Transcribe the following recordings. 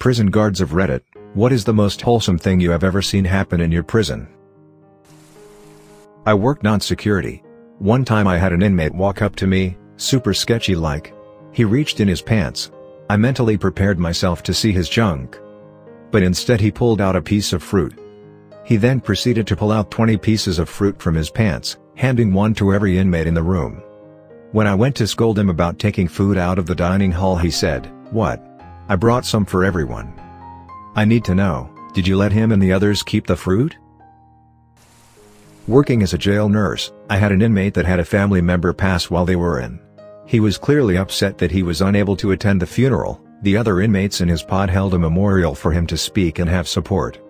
Prison guards of Reddit, what is the most wholesome thing you have ever seen happen in your prison? I worked non-security. One time I had an inmate walk up to me, super sketchy like. He reached in his pants. I mentally prepared myself to see his junk. But instead he pulled out a piece of fruit. He then proceeded to pull out 20 pieces of fruit from his pants, handing one to every inmate in the room. When I went to scold him about taking food out of the dining hall, he said, "What? I brought some for everyone." I need to know, did you let him and the others keep the fruit? Working as a jail nurse, I had an inmate that had a family member pass while they were in. He was clearly upset that he was unable to attend the funeral. The other inmates in his pod held a memorial for him to speak and have support.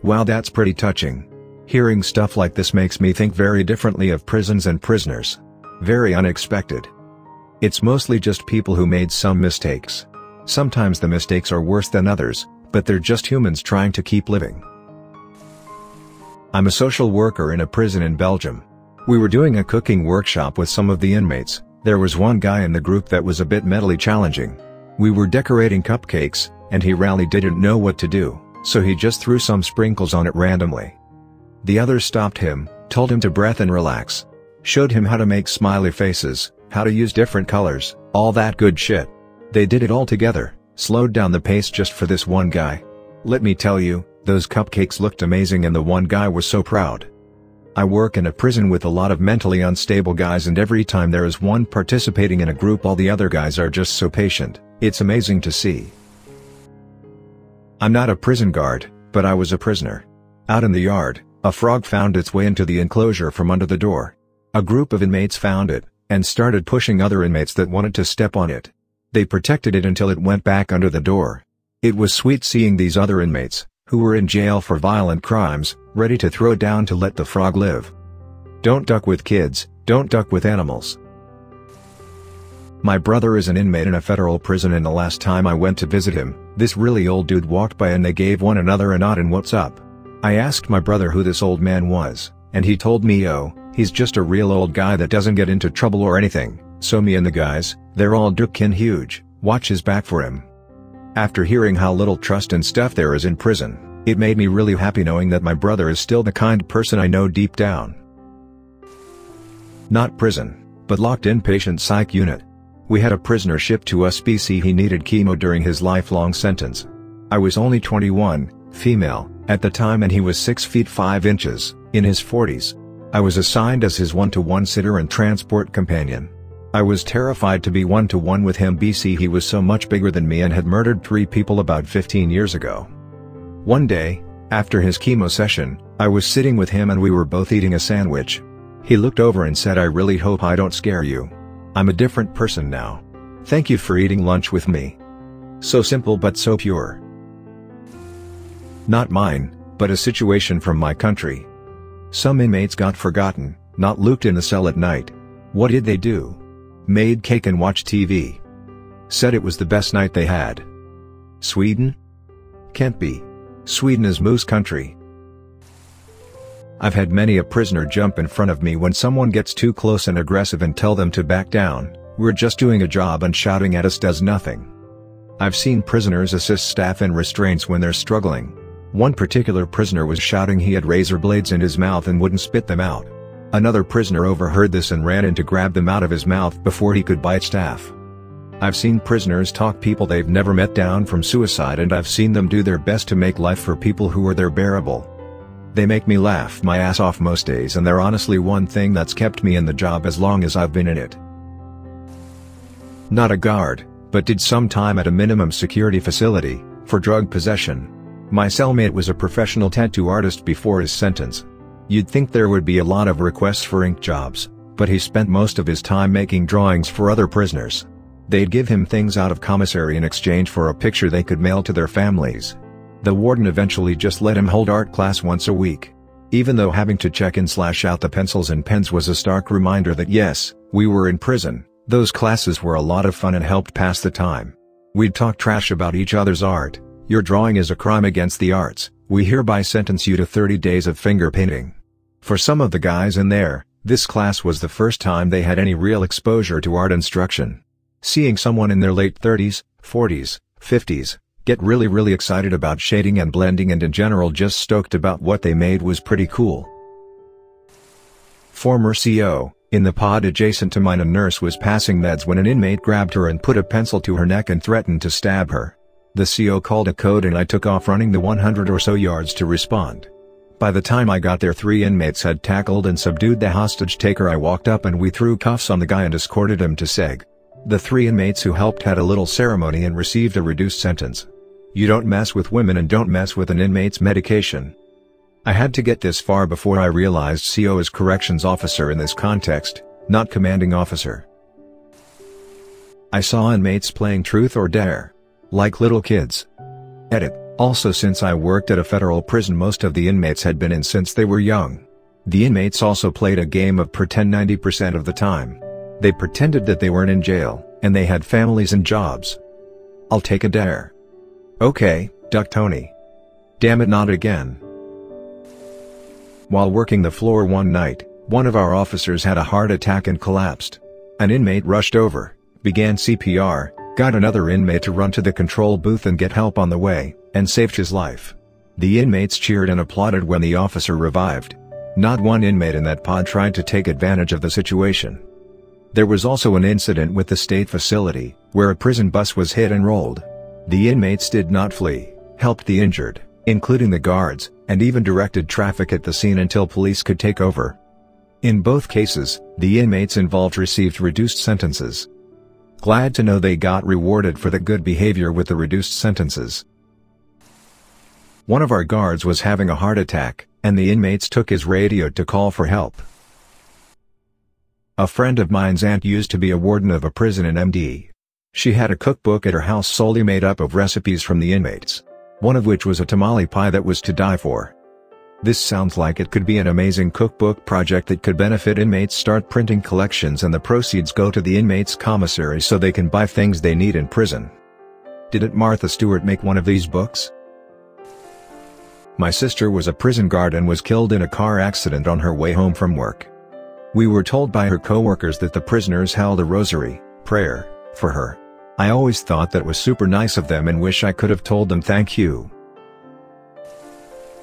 Wow, that's pretty touching. Hearing stuff like this makes me think very differently of prisons and prisoners. Very unexpected. It's mostly just people who made some mistakes. Sometimes the mistakes are worse than others, but they're just humans trying to keep living. I'm a social worker in a prison in Belgium. We were doing a cooking workshop with some of the inmates. There was one guy in the group that was a bit mentally challenging. We were decorating cupcakes, and he really didn't know what to do, so he just threw some sprinkles on it randomly. The others stopped him, told him to breathe and relax. Showed him how to make smiley faces, how to use different colors, all that good shit. They did it all together, slowed down the pace just for this one guy. Let me tell you, those cupcakes looked amazing and the one guy was so proud. I work in a prison with a lot of mentally unstable guys, and every time there is one participating in a group, all the other guys are just so patient. It's amazing to see. I'm not a prison guard, but I was a prisoner. Out in the yard, a frog found its way into the enclosure from under the door. A group of inmates found it, and started pushing other inmates that wanted to step on it. They protected it until it went back under the door. It was sweet seeing these other inmates, who were in jail for violent crimes, ready to throw down to let the frog live. Don't duck with kids, don't duck with animals. My brother is an inmate in a federal prison, and the last time I went to visit him, this really old dude walked by and they gave one another a nod and "What's up?" I asked my brother who this old man was, and he told me, "Oh, he's just a real old guy that doesn't get into trouble or anything." So me and the guys, they're all duckin' huge, watch his back for him. After hearing how little trust and stuff there is in prison, it made me really happy knowing that my brother is still the kind person I know deep down. Not prison, but locked inpatient psych unit. We had a prisoner shipped to us BC. He needed chemo during his lifelong sentence. I was only 21, female, at the time, and he was 6 feet 5 inches, in his 40s. I was assigned as his one-to-one sitter and transport companion. I was terrified to be one-to-one with him BC. He was so much bigger than me and had murdered 3 people about 15 years ago. One day, after his chemo session, I was sitting with him and we were both eating a sandwich. He looked over and said, "I really hope I don't scare you. I'm a different person now. Thank you for eating lunch with me." So simple but so pure. Not mine, but a situation from my country. Some inmates got forgotten, not looked in the cell at night. What did they do? Made cake and watched TV. Said it was the best night they had. Sweden? Can't be. Sweden is moose country. I've had many a prisoner jump in front of me when someone gets too close and aggressive and tell them to back down. "We're just doing a job," and shouting at us does nothing. I've seen prisoners assist staff in restraints when they're struggling. One particular prisoner was shouting he had razor blades in his mouth and wouldn't spit them out. Another prisoner overheard this and ran in to grab them out of his mouth before he could bite staff. I've seen prisoners talk people they've never met down from suicide, and I've seen them do their best to make life for people who are their bearable. They make me laugh my ass off most days, and they're honestly one thing that's kept me in the job as long as I've been in it. Not a guard, but did some time at a minimum security facility, for drug possession. My cellmate was a professional tattoo artist before his sentence. You'd think there would be a lot of requests for ink jobs, but he spent most of his time making drawings for other prisoners. They'd give him things out of commissary in exchange for a picture they could mail to their families. The warden eventually just let him hold art class once a week. Even though having to check in / out the pencils and pens was a stark reminder that yes, we were in prison, those classes were a lot of fun and helped pass the time. We'd talk trash about each other's art. "Your drawing is a crime against the arts. We hereby sentence you to 30 days of finger painting." For some of the guys in there, this class was the first time they had any real exposure to art instruction. Seeing someone in their late 30s, 40s, 50s, get really excited about shading and blending, and in general just stoked about what they made was pretty cool. Former CO, in the pod adjacent to mine, a nurse was passing meds when an inmate grabbed her and put a pencil to her neck and threatened to stab her. The CO called a code and I took off running the 100 or so yards to respond. By the time I got there, 3 inmates had tackled and subdued the hostage taker. I walked up and we threw cuffs on the guy and escorted him to SEG. The 3 inmates who helped had a little ceremony and received a reduced sentence. You don't mess with women and don't mess with an inmate's medication. I had to get this far before I realized CO is corrections officer in this context, not commanding officer. I saw inmates playing truth or dare. Like little kids. Edit. Also, since I worked at a federal prison, most of the inmates had been in since they were young. The inmates also played a game of pretend 90% of the time. They pretended that they weren't in jail, and they had families and jobs. I'll take a dare. Okay, Duck Tony. Damn it, not again. While working the floor one night, one of our officers had a heart attack and collapsed. An inmate rushed over, began CPR, got another inmate to run to the control booth and get help on the way, and saved his life. The inmates cheered and applauded when the officer revived. Not one inmate in that pod tried to take advantage of the situation. There was also an incident with the state facility, where a prison bus was hit and rolled. The inmates did not flee, helped the injured, including the guards, and even directed traffic at the scene until police could take over. In both cases, the inmates involved received reduced sentences. Glad to know they got rewarded for the good behavior with the reduced sentences. One of our guards was having a heart attack, and the inmates took his radio to call for help. A friend of mine's aunt used to be a warden of a prison in MD. She had a cookbook at her house solely made up of recipes from the inmates, one of which was a tamale pie that was to die for. This sounds like it could be an amazing cookbook project that could benefit inmates. Start printing collections and the proceeds go to the inmates' commissary so they can buy things they need in prison. Didn't Martha Stewart make one of these books? My sister was a prison guard and was killed in a car accident on her way home from work. We were told by her co-workers that the prisoners held a rosary, prayer, for her. I always thought that was super nice of them and wish I could have told them thank you.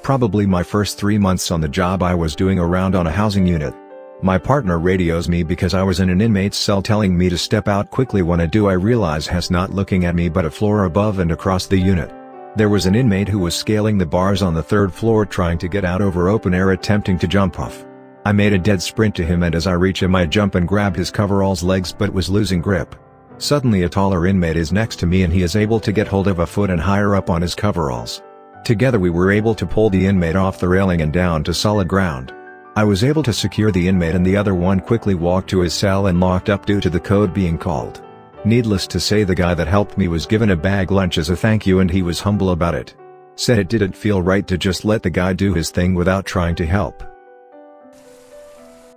Probably my first 3 months on the job, I was doing a round on a housing unit. My partner radios me because I was in an inmate's cell, telling me to step out quickly. When I do, I realize he's not looking at me but a floor above and across the unit. There was an inmate who was scaling the bars on the 3rd floor trying to get out over open air, attempting to jump off. I made a dead sprint to him, and as I reach him I jump and grab his coveralls legs but was losing grip. Suddenly a taller inmate is next to me and he is able to get hold of a foot and higher up on his coveralls. Together we were able to pull the inmate off the railing and down to solid ground. I was able to secure the inmate and the other one quickly walked to his cell and locked up due to the code being called. Needless to say, the guy that helped me was given a bag lunch as a thank you and he was humble about it. Said it didn't feel right to just let the guy do his thing without trying to help.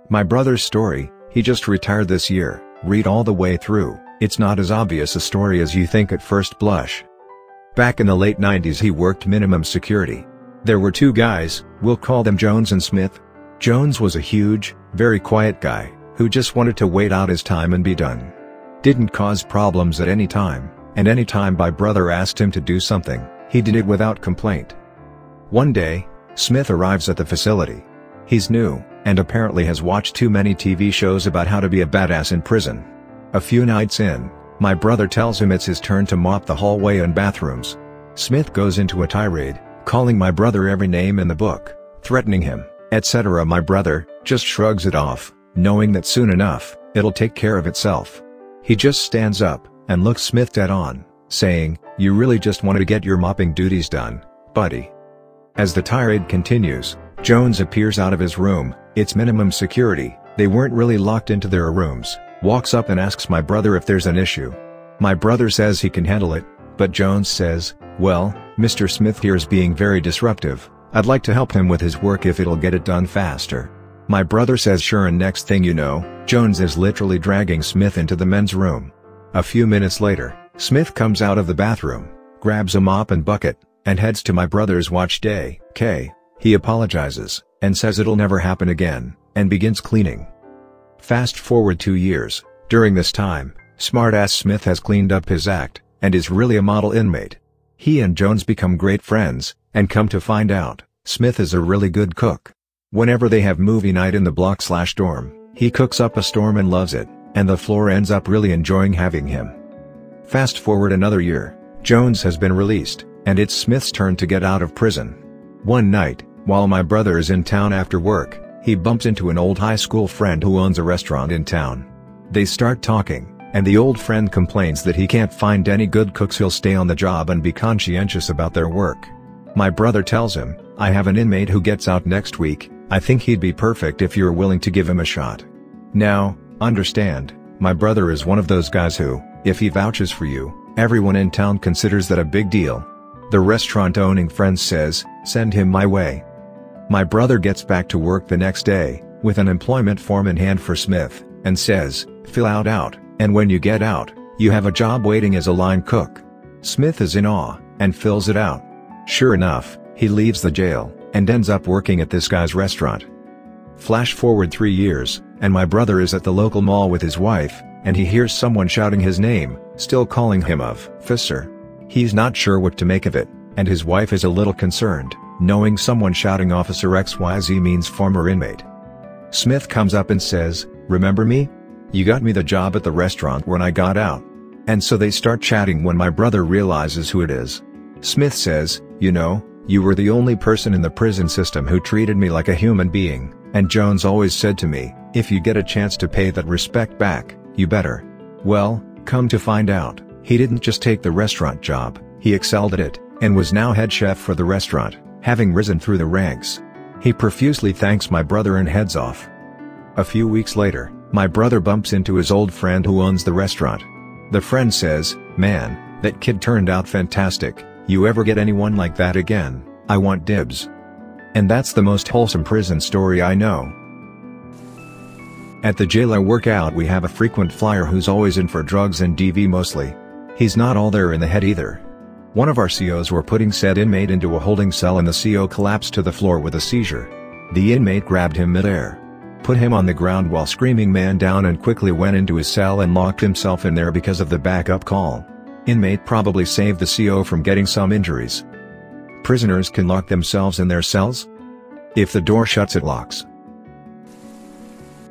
My brother's story, he just retired this year. Read all the way through. It's not as obvious a story as you think at first blush. Back in the late 90s he worked minimum security. There were 2 guys, we'll call them Jones and Smith. Jones was a huge, very quiet guy, who just wanted to wait out his time and be done. Didn't cause problems at any time, and any time my brother asked him to do something, he did it without complaint. One day, Smith arrives at the facility. He's new, and apparently has watched too many TV shows about how to be a badass in prison. A few nights in, my brother tells him it's his turn to mop the hallway and bathrooms. Smith goes into a tirade, calling my brother every name in the book, threatening him, etc. My brother just shrugs it off, knowing that soon enough, it'll take care of itself. He just stands up, and looks Smith dead on, saying, "You really just wanted to get your mopping duties done, buddy." As the tirade continues, Jones appears out of his room. It's minimum security, they weren't really locked into their rooms. Walks up and asks my brother if there's an issue. My brother says he can handle it, but Jones says, "Well, Mr. Smith here's being very disruptive. I'd like to help him with his work if it'll get it done faster." My brother says sure, and next thing you know, Jones is literally dragging Smith into the men's room. A few minutes later, Smith comes out of the bathroom, grabs a mop and bucket, and heads to my brother's watch day. He apologizes, and says it'll never happen again, and begins cleaning. Fast forward 2 years, during this time, smartass Smith has cleaned up his act, and is really a model inmate. He and Jones become great friends, and come to find out, Smith is a really good cook. Whenever they have movie night in the block/dorm, he cooks up a storm and loves it, and the floor ends up really enjoying having him. Fast forward another year, Jones has been released, and it's Smith's turn to get out of prison. One night, while my brother is in town after work, he bumps into an old high school friend who owns a restaurant in town. They start talking, and the old friend complains that he can't find any good cooks who'll stay on the job and be conscientious about their work. My brother tells him, "I have an inmate who gets out next week, I think he'd be perfect if you're willing to give him a shot." Now, understand, my brother is one of those guys who, if he vouches for you, everyone in town considers that a big deal. The restaurant-owning friend says, "Send him my way." My brother gets back to work the next day, with an employment form in hand for Smith, and says, "Fill out, and when you get out, you have a job waiting as a line cook." Smith is in awe, and fills it out. Sure enough, he leaves the jail, and ends up working at this guy's restaurant. Flash forward 3 years, and my brother is at the local mall with his wife, and he hears someone shouting his name, still calling him officer. He's not sure what to make of it, and his wife is a little concerned, knowing someone shouting Officer XYZ means former inmate. Smith comes up and says, "Remember me? You got me the job at the restaurant when I got out." And so they start chatting when my brother realizes who it is. Smith says, "You know, you were the only person in the prison system who treated me like a human being, and Jones always said to me, if you get a chance to pay that respect back, you better." Well, come to find out, he didn't just take the restaurant job, he excelled at it, and was now head chef for the restaurant, having risen through the ranks. He profusely thanks my brother and heads off. A few weeks later, my brother bumps into his old friend who owns the restaurant. The friend says, "Man, that kid turned out fantastic, you ever get anyone like that again, I want dibs." And that's the most wholesome prison story I know. At the jail I work out we have a frequent flyer who's always in for drugs and DV mostly. He's not all there in the head either. One of our COs were putting said inmate into a holding cell and the CO collapsed to the floor with a seizure. The inmate grabbed him midair, put him on the ground while screaming "man down," and quickly went into his cell and locked himself in there because of the backup call. Inmate probably saved the CO from getting some injuries. Prisoners can lock themselves in their cells? If the door shuts it locks.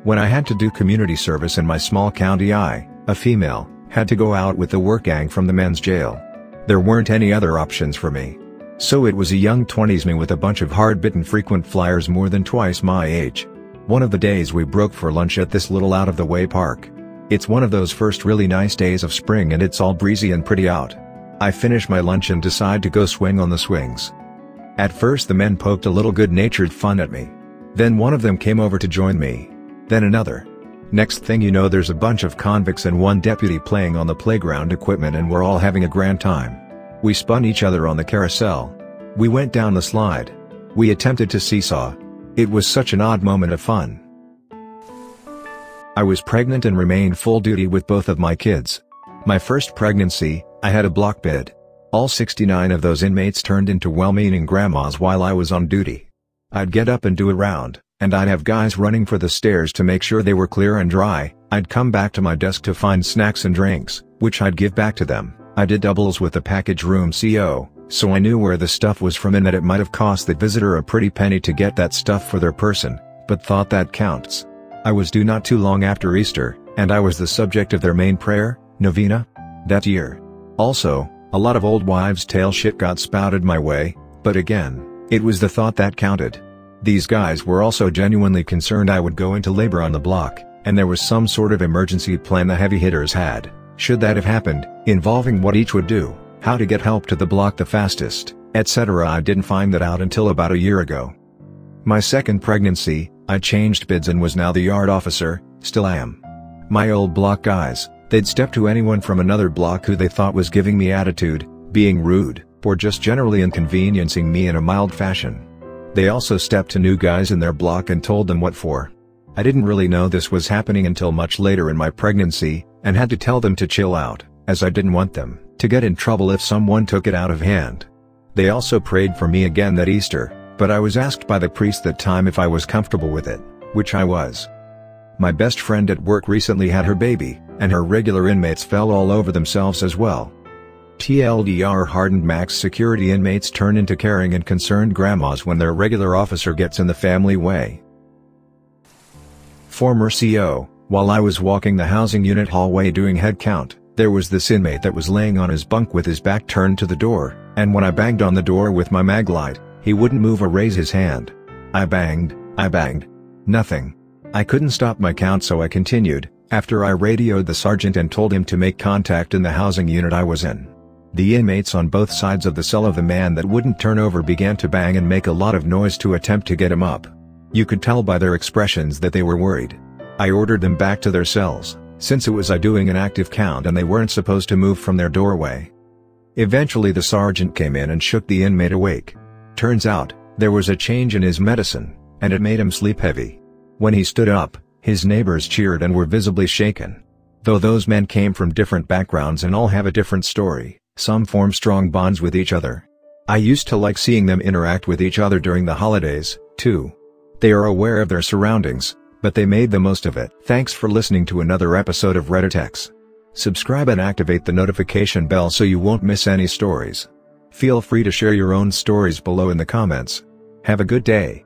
When I had to do community service in my small county a female, had to go out with the work gang from the men's jail. There weren't any other options for me. So it was a young 20s me with a bunch of hard-bitten frequent flyers more than twice my age. One of the days we broke for lunch at this little out-of-the-way park. It's one of those first really nice days of spring and it's all breezy and pretty out. I finish my lunch and decide to go swing on the swings. At first the men poked a little good-natured fun at me. Then one of them came over to join me. Then another. Next thing you know there's a bunch of convicts and one deputy playing on the playground equipment and we're all having a grand time. We spun each other on the carousel. We went down the slide. We attempted to seesaw. It was such an odd moment of fun. I was pregnant and remained full duty with both of my kids. My first pregnancy, I had a block bed. All 69 of those inmates turned into well-meaning grandmas while I was on duty. I'd get up and do a round, and I'd have guys running for the stairs to make sure they were clear and dry. I'd come back to my desk to find snacks and drinks, which I'd give back to them. I did doubles with the package room CO, so I knew where the stuff was from and that it might have cost the visitor a pretty penny to get that stuff for their person, but thought that counts. I was due not too long after Easter, and I was the subject of their main prayer, novena, that year. Also, a lot of old wives' tale shit got spouted my way, but again, it was the thought that counted. These guys were also genuinely concerned I would go into labor on the block, and there was some sort of emergency plan the heavy hitters had, should that have happened, involving what each would do, how to get help to the block the fastest, etc. I didn't find that out until about a year ago. My second pregnancy, I changed bids and was now the yard officer, still am. My old block guys, they'd step to anyone from another block who they thought was giving me attitude, being rude, or just generally inconveniencing me in a mild fashion. They also stepped to new guys in their block and told them what for. I didn't really know this was happening until much later in my pregnancy, and had to tell them to chill out, as I didn't want them to get in trouble if someone took it out of hand. They also prayed for me again that Easter, but I was asked by the priest that time if I was comfortable with it, which I was. My best friend at work recently had her baby, and her regular inmates fell all over themselves as well. TLDR hardened max security inmates turn into caring and concerned grandmas when their regular officer gets in the family way. Former CO, while I was walking the housing unit hallway doing head count, there was this inmate that was laying on his bunk with his back turned to the door, and when I banged on the door with my mag light, he wouldn't move or raise his hand. I banged. Nothing. I couldn't stop my count, so I continued, after I radioed the sergeant and told him to make contact in the housing unit I was in. The inmates on both sides of the cell of the man that wouldn't turn over began to bang and make a lot of noise to attempt to get him up. You could tell by their expressions that they were worried. I ordered them back to their cells, since it was I doing an active count and they weren't supposed to move from their doorway. Eventually the sergeant came in and shook the inmate awake. Turns out, there was a change in his medicine, and it made him sleep heavy. When he stood up, his neighbors cheered and were visibly shaken. Though those men came from different backgrounds and all have a different story, some form strong bonds with each other. I used to like seeing them interact with each other during the holidays, too. They are aware of their surroundings, but they made the most of it. Thanks for listening to another episode of Reddit X. Subscribe and activate the notification bell so you won't miss any stories. Feel free to share your own stories below in the comments. Have a good day.